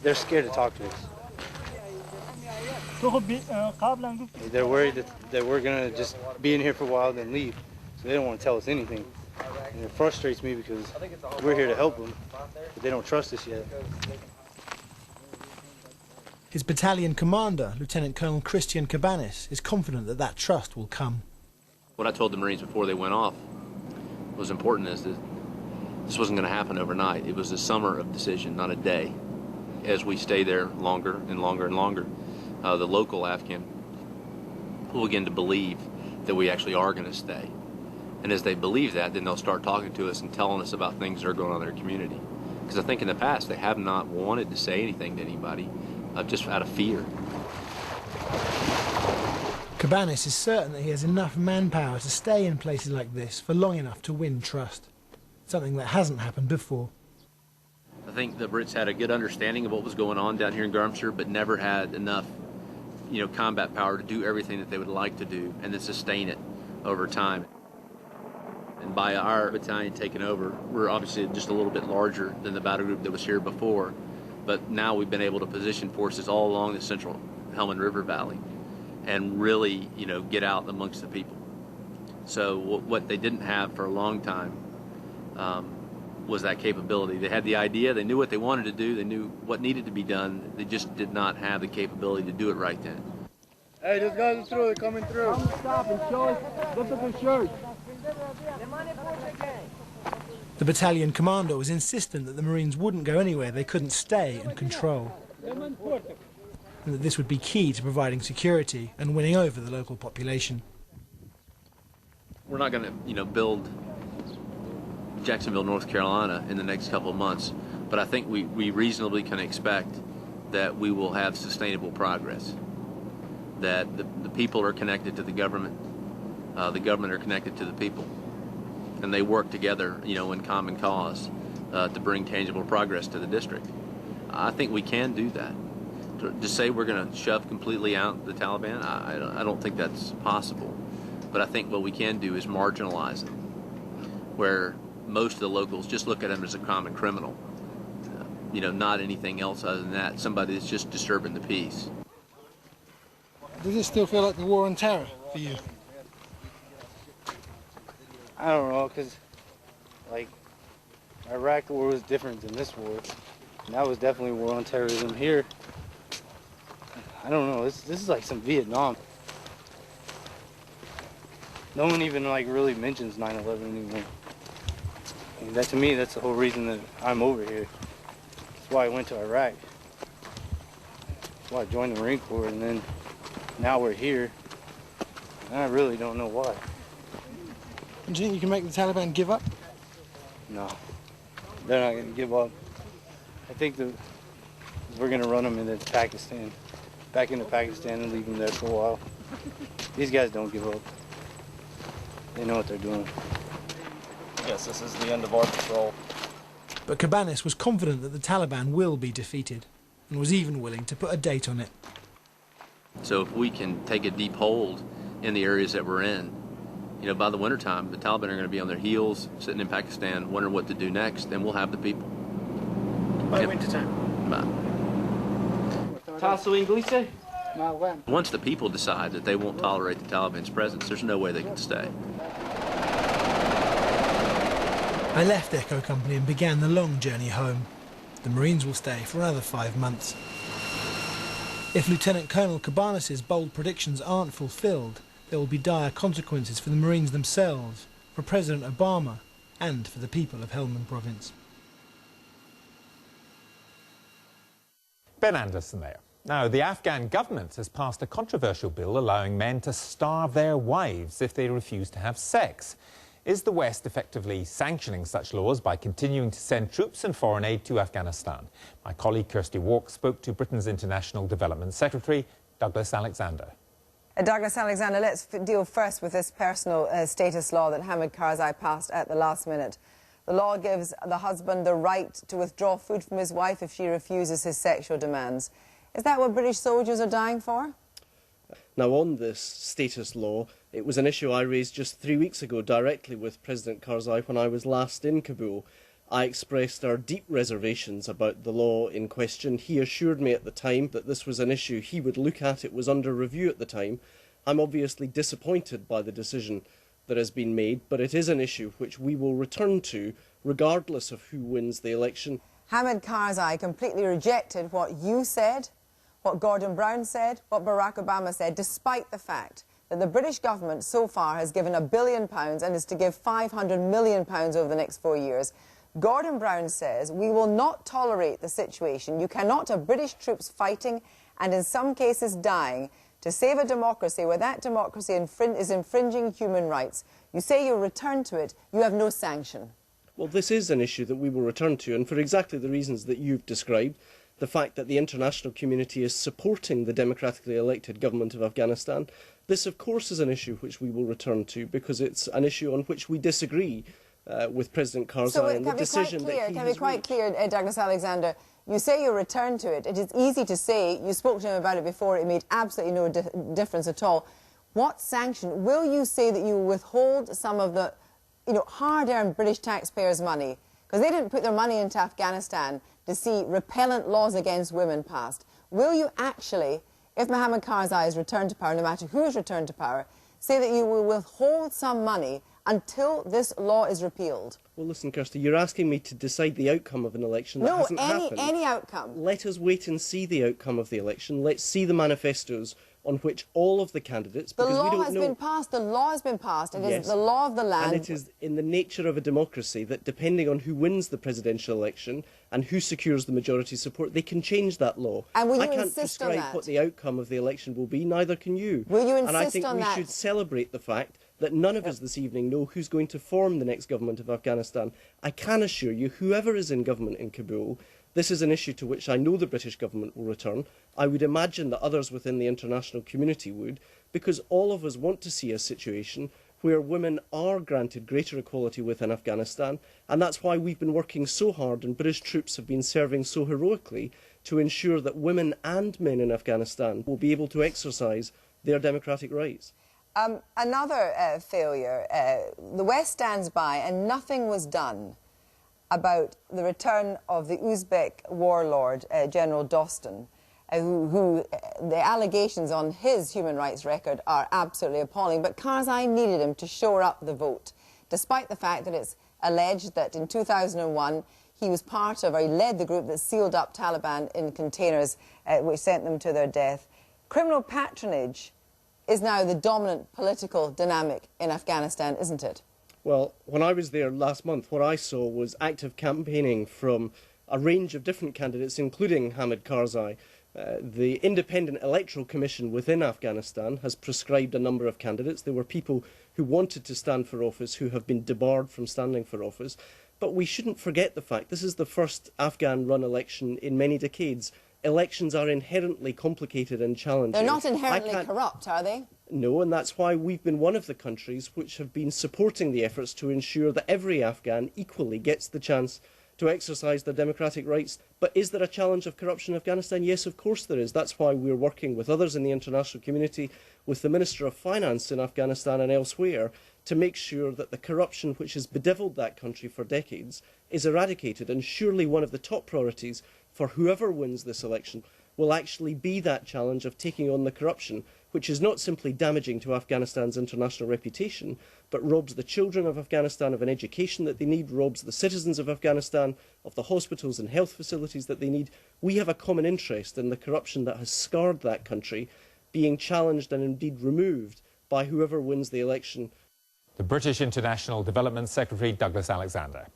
They're scared to talk to us. They're worried that we're going to just be in here for a while and then leave. So they don't want to tell us anything. And it frustrates me because we're here to help them, but they don't trust us yet. His battalion commander, Lieutenant Colonel Christian Cabanis, is confident that that trust will come. What I told the Marines before they went off was important is that this wasn't going to happen overnight. It was a summer of decision, not a day. As we stay there longer and longer and longer, the local Afghan will begin to believe that we actually are going to stay. And as they believe that, then they'll start talking to us and telling us about things that are going on in their community. Because I think in the past they have not wanted to say anything to anybody, just out of fear. Cabanis is certain that he has enough manpower to stay in places like this for long enough to win trust, something that hasn't happened before. I think the Brits had a good understanding of what was going on down here in Garmshire, but never had enough, combat power to do everything that they would like to do and then sustain it over time. And by our battalion taking over, we're obviously just a little bit larger than the battle group that was here before, but now we've been able to position forces all along the central Helmand River Valley and really, get out amongst the people. So what they didn't have for a long time was that capability. They had the idea, they knew what they wanted to do, they knew what needed to be done, they just did not have the capability to do it right then. Hey, those guys are through, they're coming through. Come stop and show us, look at the shirt. The battalion commander was insistent that the Marines wouldn't go anywhere they couldn't stay and control, and that this would be key to providing security and winning over the local population. We're not going to, build Jacksonville, North Carolina in the next couple of months, but I think we reasonably can expect that we will have sustainable progress, that the people are connected to the government are connected to the people, and they work together, in common cause to bring tangible progress to the district. I think we can do that. To say we're going to shove completely out the Taliban, I don't think that's possible. But I think what we can do is marginalize them, where most of the locals just look at him as a common criminal, not anything else other than that, somebody that's just disturbing the peace. Does it still feel like the war on terror for you? I don't know, because, Iraq war was different than this war. And that was definitely war on terrorism. Here, I don't know, this is like some Vietnam. No one even, really mentions 9/11 anymore. And that, to me, that's the whole reason that I'm over here. That's why I went to Iraq. That's why I joined the Marine Corps, and then now we're here. And I really don't know why. Do you think you can make the Taliban give up? No, they're not going to give up. I think we're going to run them into Pakistan, back into Pakistan and leave them there for a while. These guys don't give up. They know what they're doing. Yes, this is the end of our patrol. But Cabanis was confident that the Taliban will be defeated, and was even willing to put a date on it. So if we can take a deep hold in the areas that we're in, by the wintertime, the Taliban are going to be on their heels, sitting in Pakistan, wondering what to do next, and we'll have the people. By wintertime? Once the people decide that they won't tolerate the Taliban's presence, there's no way they can stay. I left Echo Company and began the long journey home. The Marines will stay for another 5 months. If Lieutenant Colonel Cabanis' bold predictions aren't fulfilled, there will be dire consequences for the Marines themselves, for President Obama, and for the people of Helmand Province. Ben Anderson there. Now, the Afghan government has passed a controversial bill allowing men to starve their wives if they refuse to have sex. Is the West effectively sanctioning such laws by continuing to send troops and foreign aid to Afghanistan? My colleague Kirsty Walk spoke to Britain's International Development Secretary, Douglas Alexander. Douglas Alexander, let's deal first with this personal status law that Hamid Karzai passed at the last minute. The law gives the husband the right to withdraw food from his wife if she refuses his sexual demands. Is that what British soldiers are dying for? Now, on this status law, it was an issue I raised just 3 weeks ago directly with President Karzai when I was last in Kabul. I expressed our deep reservations about the law in question. He assured me at the time that this was an issue he would look at. It was under review at the time. I'm obviously disappointed by the decision that has been made, but it is an issue which we will return to regardless of who wins the election. Hamid Karzai completely rejected what you said, what Gordon Brown said, what Barack Obama said, despite the fact that the British government so far has given £1 billion and is to give £500 million over the next 4 years. Gordon Brown says, we will not tolerate the situation. You cannot have British troops fighting and in some cases dying to save a democracy where that democracy is infringing human rights. You say you'll return to it, you have no sanction. Well, this is an issue that we will return to, and for exactly the reasons that you've described, the fact that the international community is supporting the democratically elected government of Afghanistan, this of course is an issue which we will return to because it's an issue on which we disagree with President Karzai and the decision that he has reached. Can be quite clear, Douglas Alexander, you say you'll return to it. It is easy to say, you spoke to him about it before, it made absolutely no difference at all. What sanction? Will you say that you will withhold some of the hard-earned British taxpayers' money? Because they didn't put their money into Afghanistan to see repellent laws against women passed. Will you actually, if Mohammed Karzai is returned to power, no matter who is returned to power, say that you will withhold some money until this law is repealed? Well, listen, Kirsty, you're asking me to decide the outcome of an election that hasn't happened. No, any outcome. Let us wait and see the outcome of the election. Let's see the manifestos on which all of the candidates... The law has been passed. The law has been passed. It is the law of the land. And it is in the nature of a democracy that depending on who wins the presidential election and who secures the majority support, they can change that law. And will you I can't insist on describe that? what the outcome of the election will be, neither can you. Will you insist on that? And I think we should celebrate the fact that none of us this evening know who's going to form the next government of Afghanistan. I can assure you, whoever is in government in Kabul, this is an issue to which I know the British government will return. I would imagine that others within the international community would, because all of us want to see a situation where women are granted greater equality within Afghanistan, and that's why we've been working so hard and British troops have been serving so heroically to ensure that women and men in Afghanistan will be able to exercise their democratic rights. Another failure. The West stands by and nothing was done about the return of the Uzbek warlord, General Dostan, who the allegations on his human rights record are absolutely appalling. But Karzai needed him to shore up the vote, despite the fact that it's alleged that in 2001 he was part of, or he led the group that sealed up Taliban in containers which sent them to their death. Criminal patronage is now the dominant political dynamic in Afghanistan, isn't it? Well, when I was there last month, what I saw was active campaigning from a range of different candidates, including Hamid Karzai. The Independent Electoral Commission within Afghanistan has prescribed a number of candidates. There were people who wanted to stand for office who have been debarred from standing for office. But we shouldn't forget the fact this is the first Afghan-run election in many decades. Elections are inherently complicated and challenging. They're not inherently corrupt, are they? No, and that's why we've been one of the countries which have been supporting the efforts to ensure that every Afghan equally gets the chance to exercise their democratic rights. But is there a challenge of corruption in Afghanistan? Yes, of course there is. That's why we're working with others in the international community, with the Minister of Finance in Afghanistan and elsewhere, to make sure that the corruption which has bedevilled that country for decades is eradicated. And surely one of the top priorities for whoever wins this election will actually be that challenge of taking on the corruption, which is not simply damaging to Afghanistan's international reputation, but robs the children of Afghanistan of an education that they need, robs the citizens of Afghanistan of the hospitals and health facilities that they need. We have a common interest in the corruption that has scarred that country being challenged and indeed removed by whoever wins the election. The British International Development Secretary, Douglas Alexander.